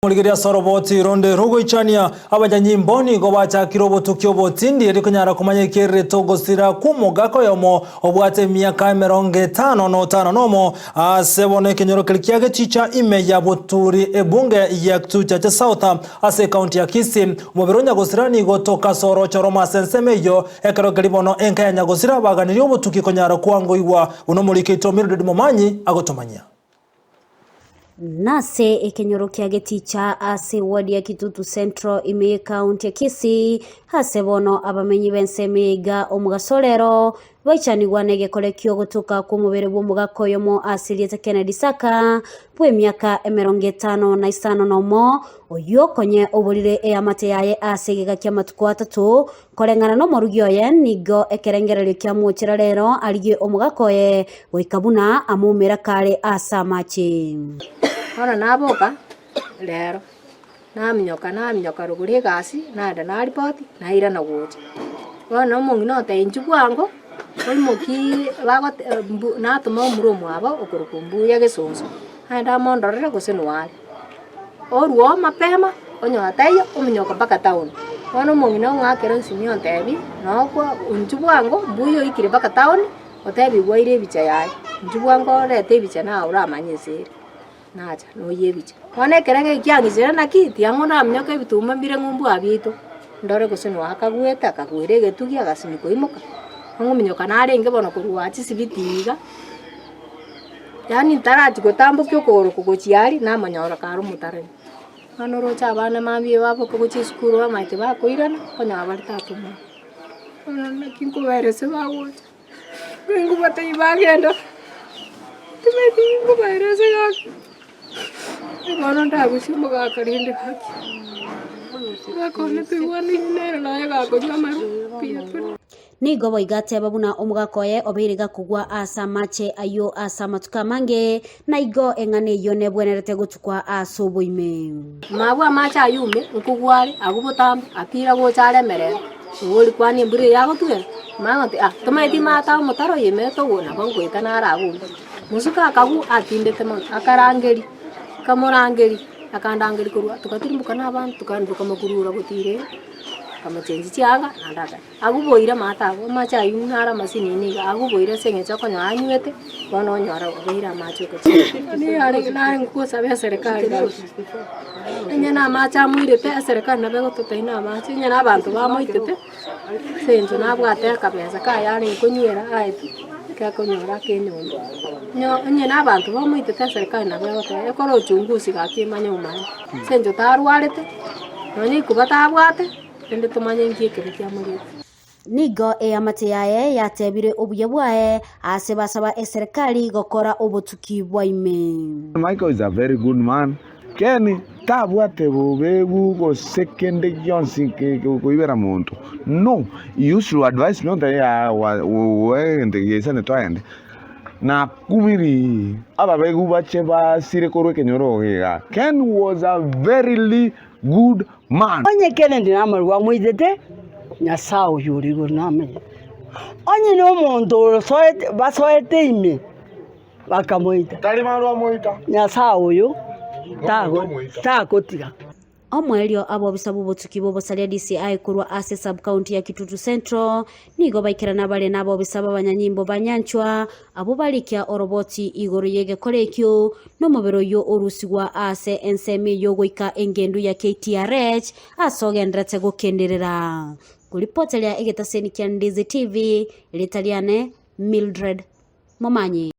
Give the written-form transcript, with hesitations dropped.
Muligiria soroboti ronde rogo ichania abanyanyimboni go bacha kiroboto kyobotindi eri kunyara kumanya ikere togosira kumugako yomo obwate myaka 55 nomo asebone kenyoro kilikiage chicha ime ya boturi ebunge ya kitucha cha South ase county ya Kisii mubironya gosirani gotoka soro choroma sensemeyo ekero kalibono enka ya nyagosira baganiri obotuki kunyara kwangoiwa unomurikito mirudi momanyi agotomanya nase ekenyoro kia geticha ase wadi ya Kitutu Central ime county ya Kisii hasebono abamenyi bensemega omugasolero baichanigwa negekore kyo gutuka ku mubere bw'omugako yomo asiliete Kennedy Saka bwe myaka 55 nomo oyo konye oburire eyamate yaye asegega kya matuko atatu korengana no morugyo ye nigo ekerengerero kya muchira rero aliye omugako ye goikabuna amumera kare asamachi Hora naboka lero namnyoka ruguri gasi nada na ripoti na ira na wote wana mungi no te njugwango olmoki bago na tomo murumu abo okurukumbu ya gesonso handa mondorere gosenwali oruo mapema onyotayo omnyoka baka town wana mungi no ngakero nsinyo ntebi no kwa njugwango mbuyo ikire baka town otebi waire bicha yaye njugwango rete bicha na ura manyesere nacha no yebicha wane kerenge kyangizira nakiti angona mnyoka bituma mbire ngumbu abito ndore gosenwa akagweta akagwire getugi agasimiko imoka ngo mnyoka narenge bono kuruwachi sibitiga yani tarati gotambo kyokoro kugochiari na manyora karo mutare ano rocha abana mambie babo kugochi skuru amaite bakoirana konya abartatuma ono nakinko berese bawocha bengu batai bagenda tumetingo berese gaki Gano ndago shimo gakarinde haki. Gakone tuwani nere naye gakonya maru pia. Nigo boigate babuna omugakoye obiriga kugwa asamache ayo asamatuka mange na igo engane yone bwenerete gutukwa asubuime. Mabwa macha ayume nkugware agubotam akira gochare mere. Uri kwani mburi yago tuwe. Mangote tometi mata mutaro yemeto wona bangweta naragu. Musuka akagu atinde tema akarangeri. Kamorangeri akandangeri kurwa tukatirimbuka n'abantu tukanduka makurura gutire kamachenzi cyanga nandaka aguboira mata abo macha yunara masinini aguboira sengecha konya anywete bono nyora boira macho ko ni ari nare ngukosa be serikali nyana macha mwirete serikali nabe gototaina macha nyana abantu bamoitete senzo nabwate akabeza kayari kunyera aitu kakonyora kenyundo nyana abantu bamoitete serikali nabe gototaina ekoro uchunguzi gakimanya umanye senzo tarwarete nonyi kubatabwate ende tumanye ngike bikyamuri nigo eyamate yaye yatebire obuye bwae ase basaba serikali gokora obutuki bwaime. Michael is a very good man. Keni tabwate bobegu go second Johnson ko ibera muntu. No, you should advise me that we and the sane to end. Na kubiri ababegu bache ba sire korwe kenyoro ga. Ken was a very good man. Onye Ken ndi namarwa mwidete nyasao yuri go namenye. Onye no muntu soete basoete ime bakamoita. Tali marwa moita. Nyasao yo tagotiga. Omwelio abo bisabu botuki bobo salia DCI kurwa ase sub county ya Kitutu Central nigo baikira nabale nabo bisaba banyanyimbo banyanchwa abo balikia oroboti igoro yege kolekyo no mobero yo orusigwa ase ensemi yo goika engendu ya KTRH asogendrete gokenderera kulipotelya egetaseni kya Ndizi TV litaliane Mildred Momanyi.